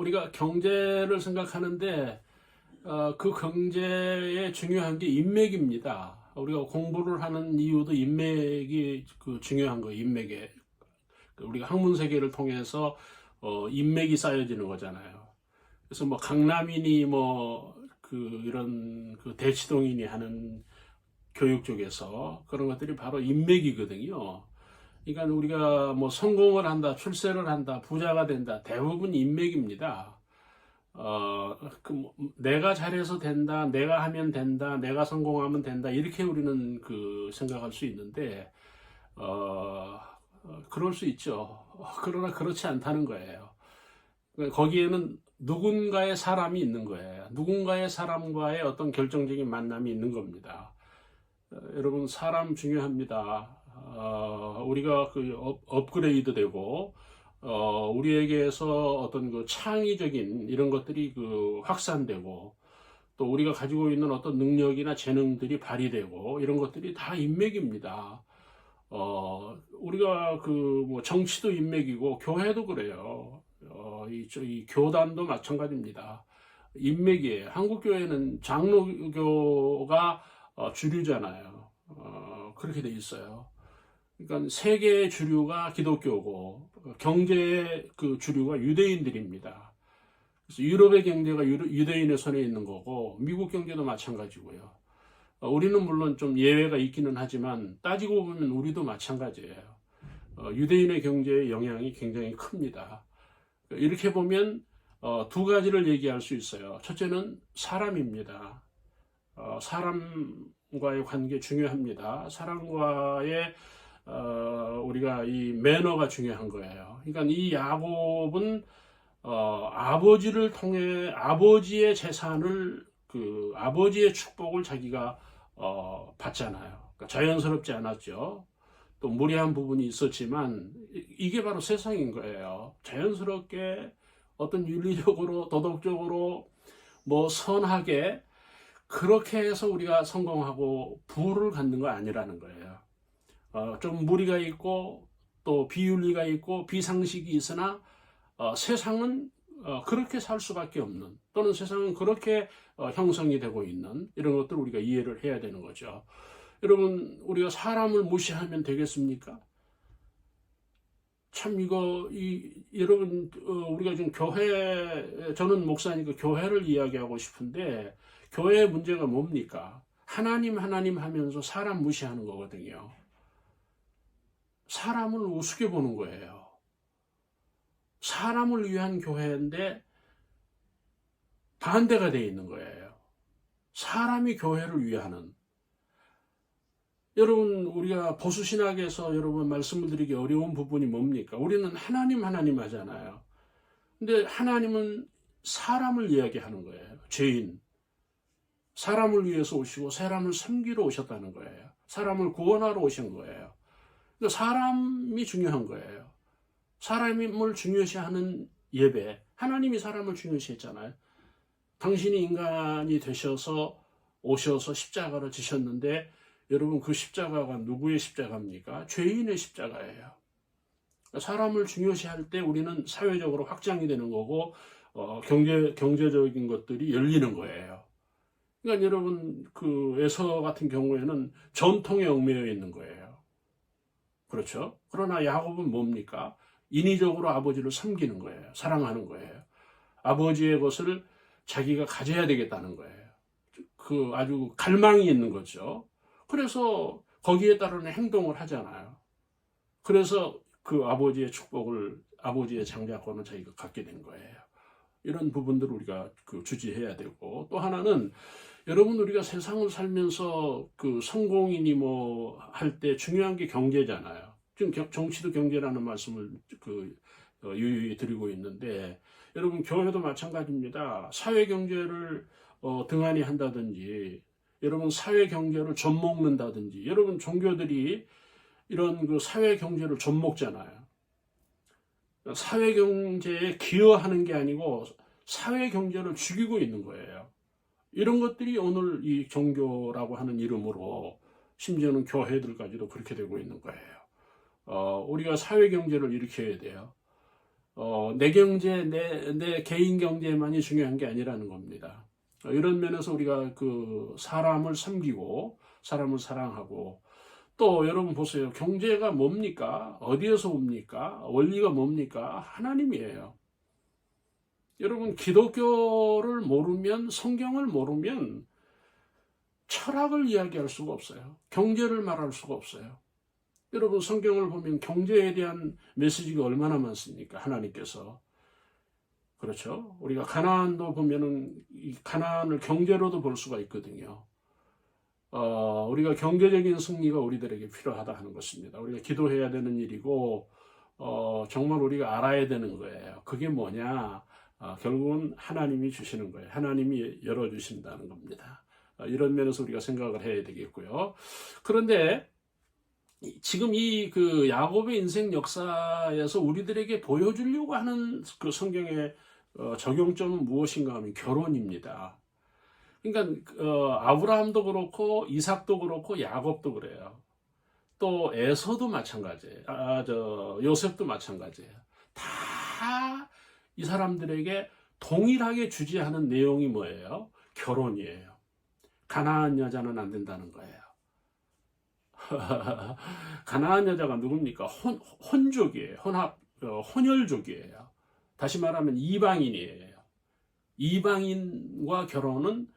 우리가 경제를 생각하는데 그 경제에 중요한 게 인맥입니다. 우리가 공부를 하는 이유도 인맥이 중요한 거예요. 인맥에 우리가 학문 세계를 통해서 인맥이 쌓여지는 거잖아요. 그래서 뭐 강남이니 이런 대치동이니 하는 교육 쪽에서 그런 것들이 바로 인맥이거든요. 그러니까 우리가 뭐 성공을 한다, 출세를 한다, 부자가 된다, 대부분 인맥입니다. 내가 잘해서 된다, 내가 하면 된다, 내가 성공하면 된다, 이렇게 우리는 생각할 수 있는데, 그럴 수 있죠. 그러나 그렇지 않다는 거예요. 거기에는 누군가의 사람이 있는 거예요. 누군가의 사람과의 어떤 결정적인 만남이 있는 겁니다. 여러분, 사람 중요합니다. 우리가 업그레이드 되고, 우리에게서 어떤 창의적인 이런 것들이 확산되고, 또 우리가 가지고 있는 어떤 능력이나 재능들이 발휘되고, 이런 것들이 다 인맥입니다. 우리가 뭐 정치도 인맥이고, 교회도 그래요. 이 교단도 마찬가지입니다. 인맥이에요. 한국교회는 장로교가 주류잖아요. 그렇게 돼 있어요. 그러니까 세계의 주류가 기독교고 경제의 주류가 유대인들입니다. 그래서 유럽의 경제가 유대인의 손에 있는 거고 미국 경제도 마찬가지고요. 우리는 물론 좀 예외가 있기는 하지만 따지고 보면 우리도 마찬가지예요. 유대인의 경제의 영향이 굉장히 큽니다. 이렇게 보면 두 가지를 얘기할 수 있어요. 첫째는 사람입니다. 사람과의 관계 중요합니다. 사람과의 우리가 이 매너가 중요한 거예요. 그러니까 이 야곱은 아버지를 통해 아버지의 재산을 아버지의 축복을 자기가 받잖아요. 그러니까 자연스럽지 않았죠. 또 무리한 부분이 있었지만 이게 바로 세상인 거예요. 자연스럽게 어떤 윤리적으로 도덕적으로 뭐 선하게 그렇게 해서 우리가 성공하고 부를 갖는 거 아니라는 거예요. 좀 무리가 있고 또 비윤리가 있고 비상식이 있으나 세상은 그렇게 살 수밖에 없는 또는 세상은 그렇게 형성이 되고 있는 이런 것들을 우리가 이해를 해야 되는 거죠. 여러분, 우리가 사람을 무시하면 되겠습니까? 참 여러분, 우리가 지금 저는 목사니까 교회를 이야기하고 싶은데 교회의 문제가 뭡니까? 하나님 하면서 사람 무시하는 거거든요. 사람을 우습게 보는 거예요. 사람을 위한 교회인데 반대가 되어 있는 거예요. 사람이 교회를 위하는. 여러분, 우리가 보수신학에서 여러분 말씀을 드리기 어려운 부분이 뭡니까? 우리는 하나님 하잖아요. 근데 하나님은 사람을 이야기하는 거예요. 죄인. 사람을 위해서 오시고 사람을 섬기러 오셨다는 거예요. 사람을 구원하러 오신 거예요. 그러니까 사람이 중요한 거예요. 사람을 중요시하는 예배. 하나님이 사람을 중요시했잖아요. 당신이 인간이 되셔서 오셔서 십자가를 지셨는데 여러분 그 십자가가 누구의 십자가입니까? 죄인의 십자가예요. 사람을 중요시할 때 우리는 사회적으로 확장이 되는 거고 경제적인 것들이 열리는 거예요. 그러니까 여러분 에서 같은 경우에는 전통에 얽매여 있는 거예요. 그렇죠? 그러나 야곱은 뭡니까? 인위적으로 아버지를 섬기는 거예요. 사랑하는 거예요. 아버지의 것을 자기가 가져야 되겠다는 거예요. 아주 갈망이 있는 거죠. 그래서 거기에 따르는 행동을 하잖아요. 그래서 아버지의 축복을, 아버지의 장자권을 자기가 갖게 된 거예요. 이런 부분들을 우리가 주지해야 되고, 또 하나는 여러분 우리가 세상을 살면서 성공이니 할 때 중요한 게 경제잖아요. 지금 정치도 경제라는 말씀을 유유히 드리고 있는데 여러분 교회도 마찬가지입니다. 사회 경제를 등한히 한다든지 여러분 사회 경제를 젖먹는다든지 여러분 종교들이 이런 사회 경제를 젖먹잖아요. 사회 경제에 기여하는 게 아니고 사회 경제를 죽이고 있는 거예요. 이런 것들이 오늘 이 종교라고 하는 이름으로 심지어는 교회들까지도 그렇게 되고 있는 거예요. 우리가 사회 경제를 일으켜야 돼요. 내 경제, 내 개인 경제만이 중요한 게 아니라는 겁니다. 이런 면에서 우리가 그 사람을 섬기고 사람을 사랑하고 또 여러분 보세요. 경제가 뭡니까? 어디에서 옵니까? 원리가 뭡니까? 하나님이에요. 여러분 기독교를 모르면 성경을 모르면 철학을 이야기할 수가 없어요. 경제를 말할 수가 없어요. 여러분 성경을 보면 경제에 대한 메시지가 얼마나 많습니까? 하나님께서. 그렇죠? 우리가 가나안도 보면은 이 가나안을 경제로도 볼 수가 있거든요. 우리가 경제적인 승리가 우리들에게 필요하다 하는 것입니다. 우리가 기도해야 되는 일이고 정말 우리가 알아야 되는 거예요. 그게 뭐냐? 결국은 하나님이 주시는 거예요. 하나님이 열어주신다는 겁니다. 이런 면에서 우리가 생각을 해야 되겠고요. 그런데 지금 이 그 야곱의 인생 역사에서 우리들에게 보여주려고 하는 그 성경의 적용점은 무엇인가 하면 결혼입니다. 그러니까 아브라함도 그렇고 이삭도 그렇고 야곱도 그래요. 또 에서도 마찬가지예요. 요셉도 마찬가지예요. 다 이 사람들에게 동일하게 주지하는 내용이 뭐예요? 결혼이에요. 가나안 여자는 안 된다는 거예요. 가나안 여자가 누굽니까? 혼족이에요. 혼혈족이에요. 다시 말하면 이방인이에요. 이방인과 결혼은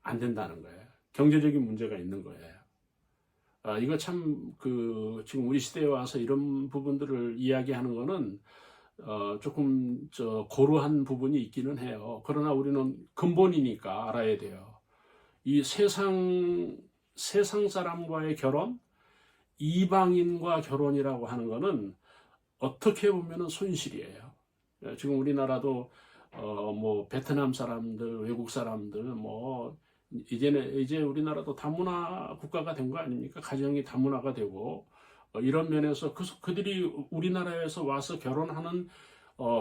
안 된다는 거예요. 경제적인 문제가 있는 거예요. 이거 참 지금 우리 시대에 와서 이런 부분들을 이야기하는 거는 조금 고루한 부분이 있기는 해요. 그러나 우리는 근본이니까 알아야 돼요. 이 세상 사람과의 결혼, 이방인과 결혼이라고 하는 거는 어떻게 보면은 손실이에요. 지금 우리나라도 뭐 베트남 사람들, 외국 사람들 뭐 이제 우리나라도 다문화 국가가 된 거 아닙니까? 가정이 다문화가 되고 이런 면에서 그들이 우리나라에서 와서 결혼하는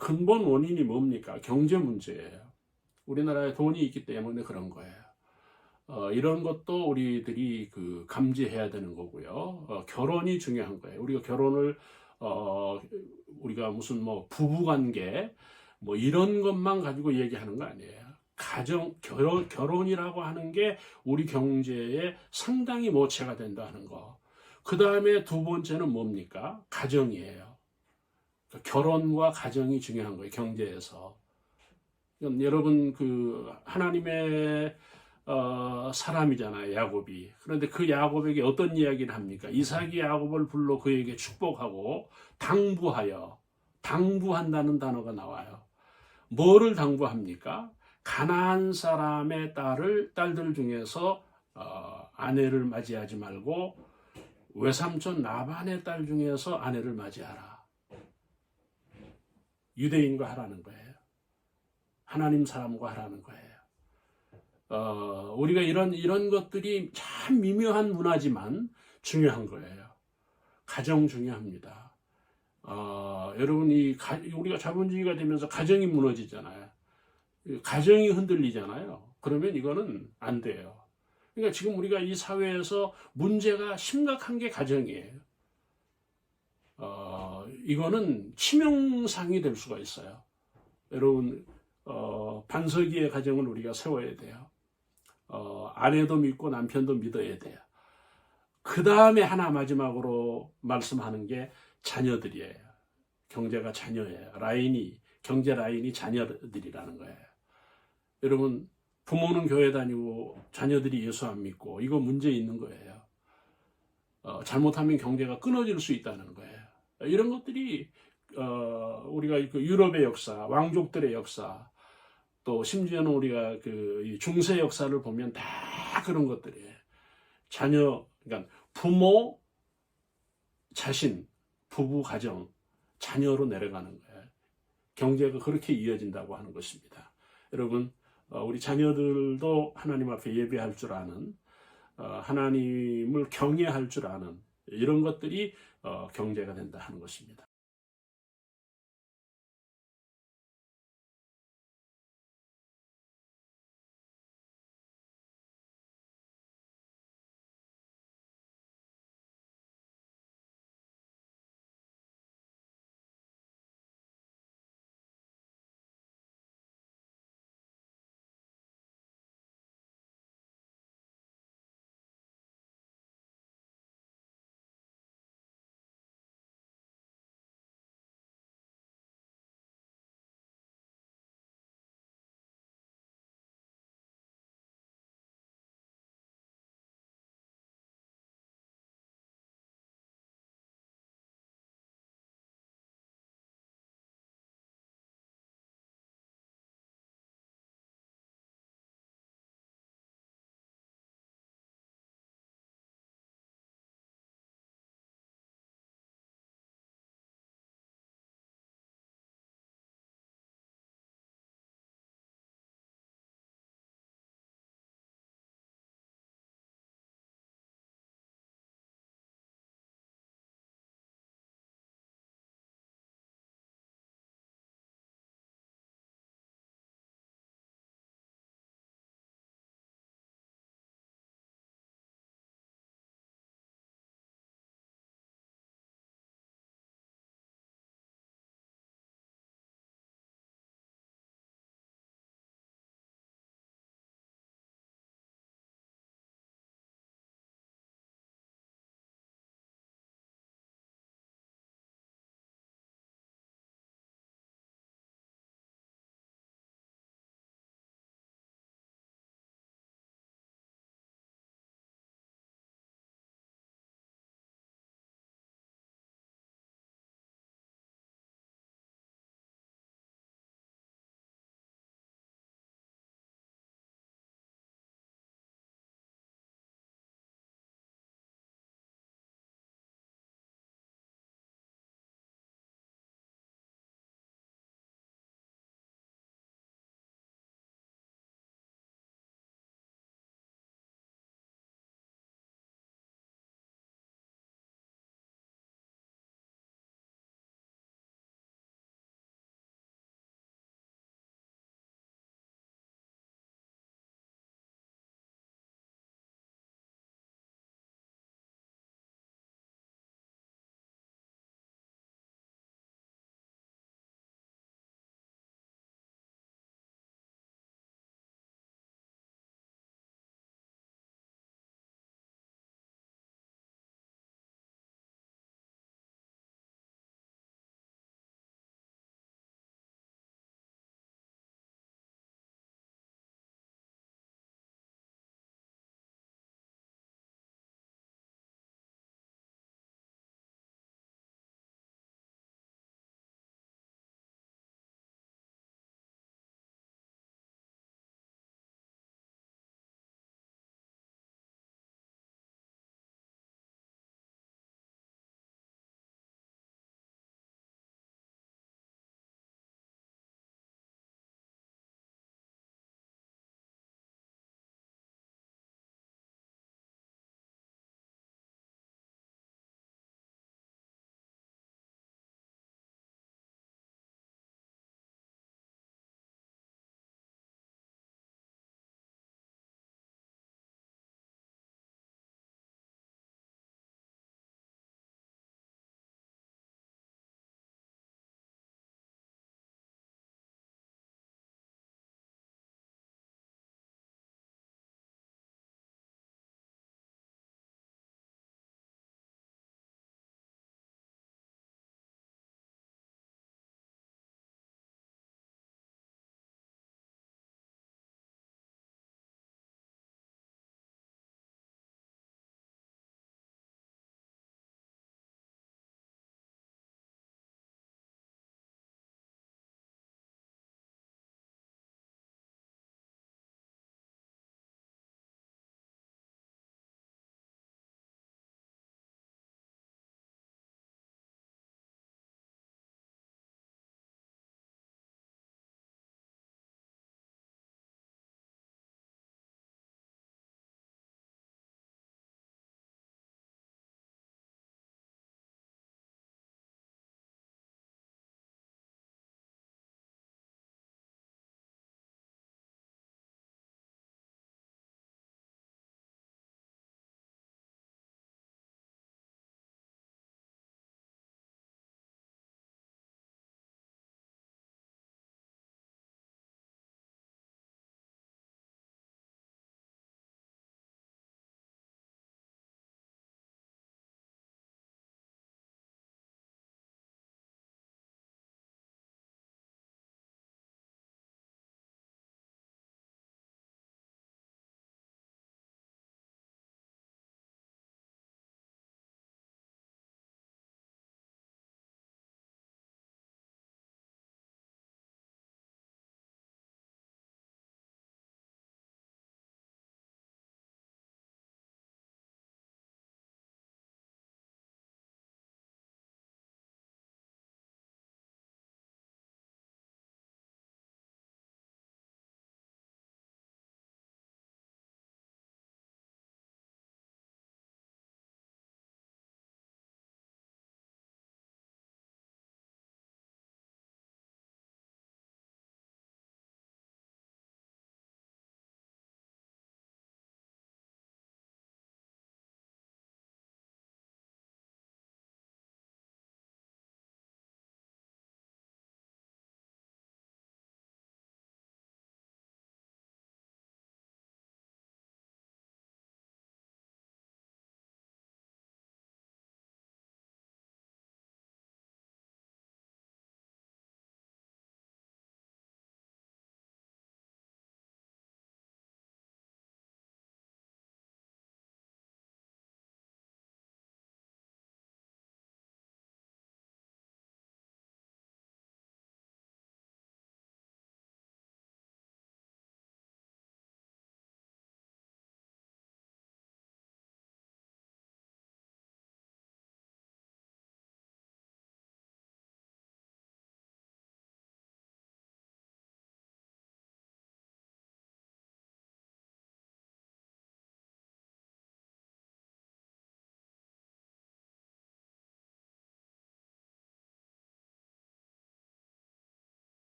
근본 원인이 뭡니까? 경제 문제예요. 우리나라에 돈이 있기 때문에 그런 거예요. 이런 것도 우리들이 감지해야 되는 거고요. 결혼이 중요한 거예요. 우리가 결혼을 우리가 무슨 뭐 부부관계 뭐 이런 것만 가지고 얘기하는 거 아니에요. 결혼이라고 하는 게 우리 경제에 상당히 모체가 된다는 거. 그 다음에 두 번째는 뭡니까? 가정이에요. 결혼과 가정이 중요한 거예요. 경제에서. 여러분 하나님의 사람이잖아요. 야곱이. 그런데 그 야곱에게 어떤 이야기를 합니까? 이삭이 야곱을 불러 그에게 축복하고 당부한다는 단어가 나와요. 뭐를 당부합니까? 가나안 사람의 딸들 중에서 아내를 맞이하지 말고 외삼촌 라반의 딸 중에서 아내를 맞이하라. 유대인과 하라는 거예요. 하나님 사람과 하라는 거예요. 우리가 이런 것들이 참 미묘한 문화지만 중요한 거예요. 가정 중요합니다. 여러분 우리가 자본주의가 되면서 가정이 무너지잖아요. 가정이 흔들리잖아요. 그러면 이거는 안 돼요. 그러니까 지금 우리가 이 사회에서 문제가 심각한 게 가정이에요. 이거는 치명상이 될 수가 있어요. 여러분 반석이의 가정을 우리가 세워야 돼요. 아내도 믿고 남편도 믿어야 돼요. 그 다음에 하나 마지막으로 말씀하는 게 자녀들이에요. 경제가 자녀예요. 경제 라인이 자녀들이라는 거예요. 여러분 부모는 교회 다니고 자녀들이 예수 안 믿고 이거 문제 있는 거예요. 잘못하면 경제가 끊어질 수 있다는 거예요. 이런 것들이 우리가 유럽의 역사, 왕족들의 역사, 또 심지어는 우리가 중세 역사를 보면 다 그런 것들이에요. 그러니까 부모, 자신, 부부, 가정, 자녀로 내려가는 거예요. 경제가 그렇게 이어진다고 하는 것입니다. 여러분, 우리 자녀들도 하나님 앞에 예배할 줄 아는, 하나님을 경외할 줄 아는 이런 것들이 경제가 된다 하는 것입니다.